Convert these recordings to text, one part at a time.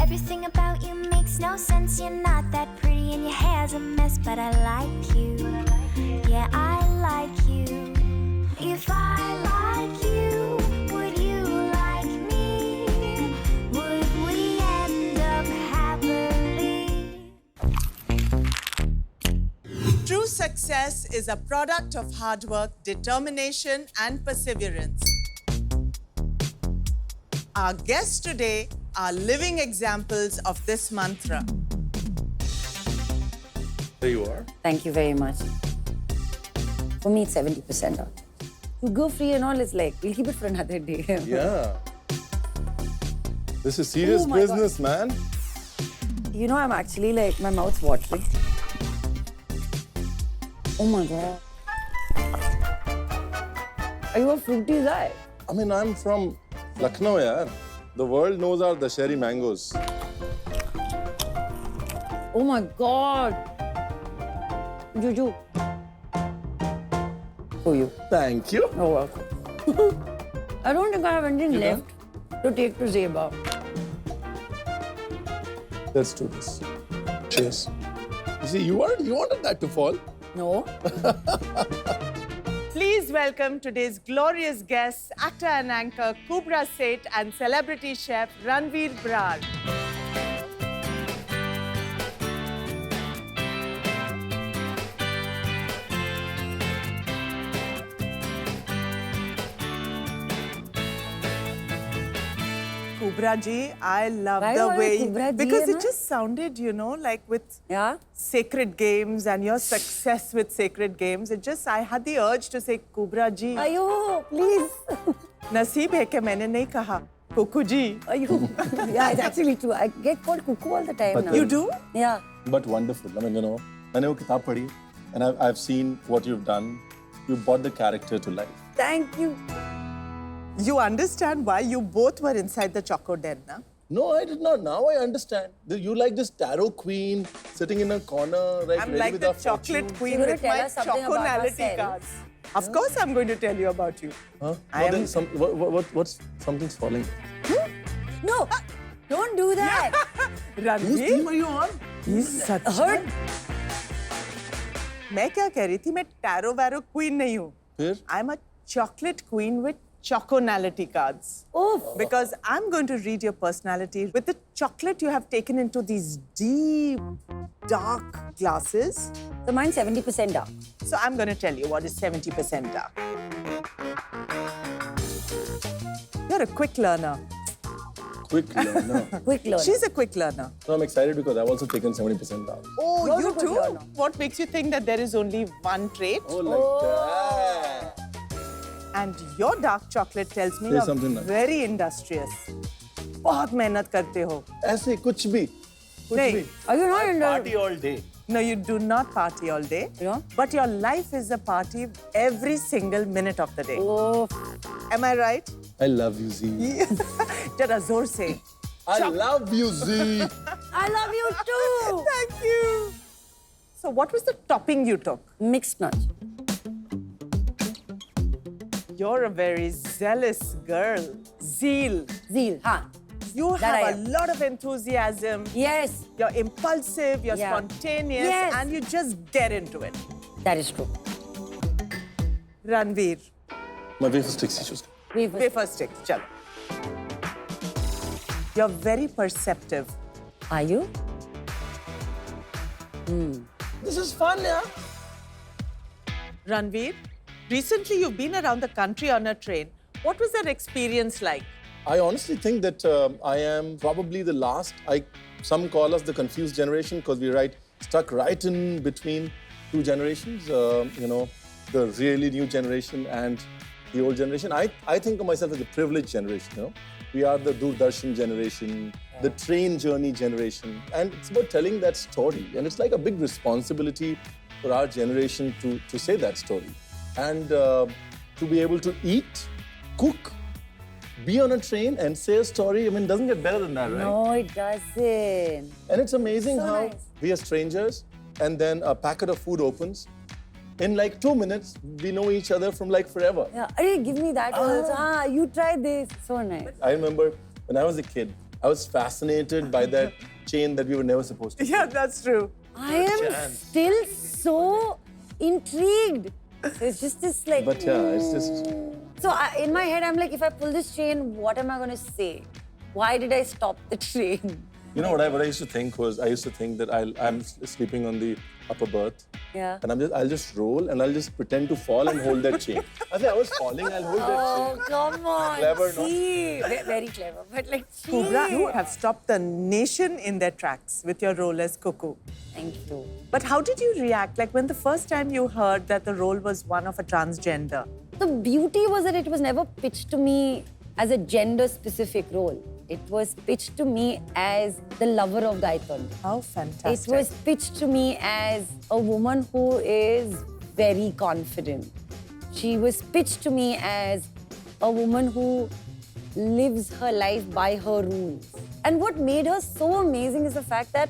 Everything about you makes no sense. You're not that pretty and your hair's a mess, but I like you. Yeah, I like you. If I like you, would you like me? Would we end up happily? True success is a product of hard work, determination, and perseverance. Our guests today are living examples of this mantra. There you are. Thank you very much. For me, it's 70% off. To go free and all, it's like, we'll keep it for another day. Yeah. This is serious Oh my business, man. You know, I'm actually like, my mouth's watering. Oh my God. Are you a fruity guy? I mean, I'm from Lucknow, yaar. The world knows our Dasheri mangoes. Oh my God. Juju. For you. Thank you. You're welcome. I don't think I have anything left to take to Zeba. Let's do this. Cheers. You see, you wanted that to fall. No. Please welcome today's glorious guests, actor and anchor Kubbra Sait and celebrity chef Ranveer Brar. Kubbra ji, I love Why the do I way Kubbra ji, because it Emma? just sounded, you know, like with Yeah? sacred games and your success with sacred games. I had the urge to say Kubbra ji. Ayo, please. Naseeb hai ke maine nahi kaha. Kuku ji. Ayo. Yeah, it's actually true. I get called Kuku all the time But now. You do? Yeah. But wonderful. I mean, you know, मैंने वो किताब पढ़ी and I've seen what you've done. You brought the character to life. Thank you. You understand why you both were inside the Choco Den, na? No, I did not. Now I understand. You like this tarot queen sitting in a corner, right? I'm ready like with the her chocolate fortune. queen You're with gonna tell my us something about choconality ourselves? cards. Of course I'm going to tell you about you. Huh? I Well, am- then what's something's falling? No, don't do that. Whose Ranveer, team are you on? he's such Hurt. मैं क्या कह रही थी मैं tarot Vero queen नहीं हूँ फिर? I'm a chocolate queen with choconality cards. Oof. Because I'm going to read your personality with the chocolate you have taken into these deep, dark glasses. So mine's 70% dark. So I'm going to tell you what is 70% dark. You're a quick learner. Quick learner. Quick learner. She's a quick learner. No, I'm excited because I've also taken 70% down. Oh, You're you a quick too? learner. What makes you think that there is only one trait? Oh, like that. And your dark chocolate tells me Say you're something nice. very industrious. बहुत मेहनत करते हो. ऐसे कुछ भी. कुछ नहीं. भी. Are you not in Party all day. No, you do not party all day. Yeah. But your life is a party every single minute of the day. Oh. Am I right? I love you, Z. Jara zor se. I love you, Z. I love you too. Thank you. So what was the topping you took? Mixed nuts. You're a very zealous girl. Zeal. Zeal, huh? You That I have a am. lot of enthusiasm. Yes, You're impulsive, you're Yeah. spontaneous, Yes. and you just get into it. that is true. Ranveer, My wafer sticks he chose. wafer stick, chalo. You're very perceptive. Are you? This is fun, yeah. Ranveer, recently you've been around the country on a train. What was that experience like? I honestly think that I am probably the last. Some call us the confused generation because we're stuck right in between two generations. You know, the really new generation and the old generation. I think of myself as the privileged generation. You know, we are the Doordarshan generation, the train journey generation, and it's about telling that story. And it's like a big responsibility for our generation to say that story and to be able to eat, cook. Be on a train and say a story. I mean, it doesn't get better than that, right? No, it doesn't. And it's amazing So how nice. we are strangers and then a packet of food opens. In like 2 minutes, we know each other from like forever. Yeah, hey, give me that also. Ah, you try this. So nice. I remember when I was a kid, I was fascinated by that chain that we were never supposed to. Yeah, that's true. I am still so intrigued. It's just this like. But yeah, it's just. So in my head, I'm like, if I pull this chain, what am I going to say? Why did I stop the train? You know what I used to think was, I used to think that I'm sleeping on the upper berth. Yeah. And I'll just roll and I'll just pretend to fall and hold that chain. I think I was falling, I'll hold that Oh, chain. come on. Clever, no? See, very clever. But like, Kubbra, gee. you have stopped the nation in their tracks with your role as Cuckoo. Thank you. But how did you react? Like when the first time you heard that the role was one of a transgender? The beauty was that it was never pitched to me as a gender-specific role. It was pitched to me as the lover of Gaiton. How fantastic. It was pitched to me as a woman who is very confident. She was pitched to me as a woman who lives her life by her rules. And what made her so amazing is the fact that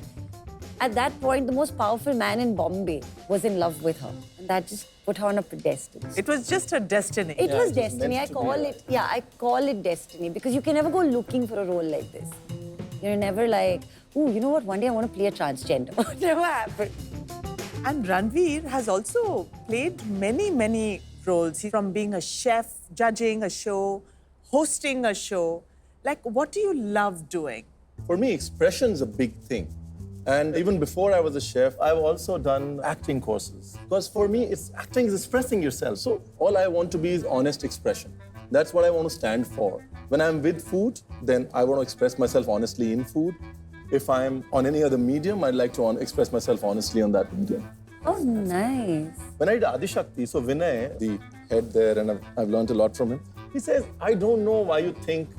at that point, the most powerful man in Bombay was in love with her. And that just put her on a pedestal. It was just her destiny. It was it was destiny. meant I to be, call yeah. it, yeah, I call it destiny because you can never go looking for a role like this. You're never like, ooh, you know what, one day I want to play a transgender. It never happened. And Ranveer has also played many, many roles. From being a chef, judging a show, hosting a show. Like, what do you love doing? For me, expression's a big thing. And even before I was a chef, I've also done acting courses. Because for me, acting is expressing yourself. So all I want to be is honest expression. That's what I want to stand for. When I'm with food, then I want to express myself honestly in food. If I'm on any other medium, I'd like to express myself honestly on that medium. Oh, nice. When I did Adi Shakti, so Vinay, the head there, and I've learned a lot from him, he says, I don't know why you think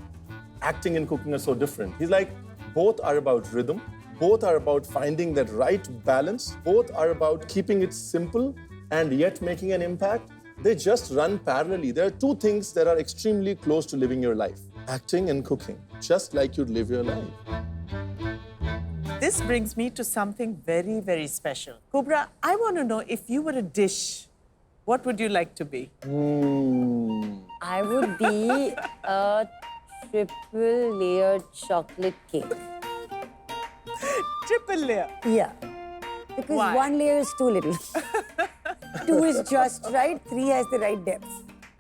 acting and cooking are so different. He's like, both are about rhythm. Both are about finding that right balance. Both are about keeping it simple and yet making an impact. They just run parallelly. There are two things that are extremely close to living your life. Acting and cooking, just like you'd live your life. This brings me to something very, very special. Kubbra, I want to know if you were a dish, what would you like to be? I would be a triple layered chocolate cake. Triple layer. Yeah. Because Why? one layer is too little. Two is just right, three has the right depth.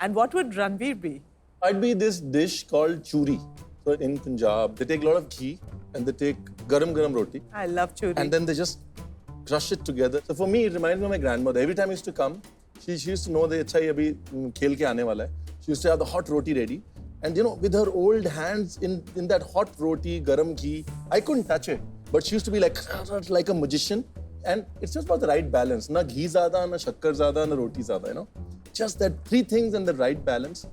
And what would Ranveer be? I'd be this dish called churi. So in Punjab, they take a lot of ghee and they take garam roti. I love churi. And then they just crush it together. So for me, it reminds me of my grandmother. Every time I used to come, she used to know that achha ye abhi khel ke aane wala hai. She used to have the hot roti ready. And you know, with her old hands in that hot roti, garam ghee, I couldn't touch it. But she used to be like a magician. And it's just about the right balance. Na ghee zada, na shakkar zada, na roti zada, you know. Just that three things and the right balance,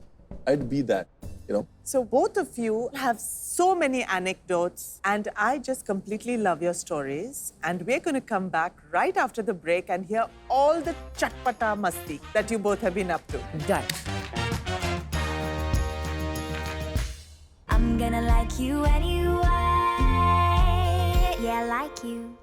I'd be that, you know. So both of you have so many anecdotes and I just completely love your stories. And we're going to come back right after the break and hear all the chatpata masti that you both have been up to. Done. I'm gonna like you anyway. Yeah, I like you.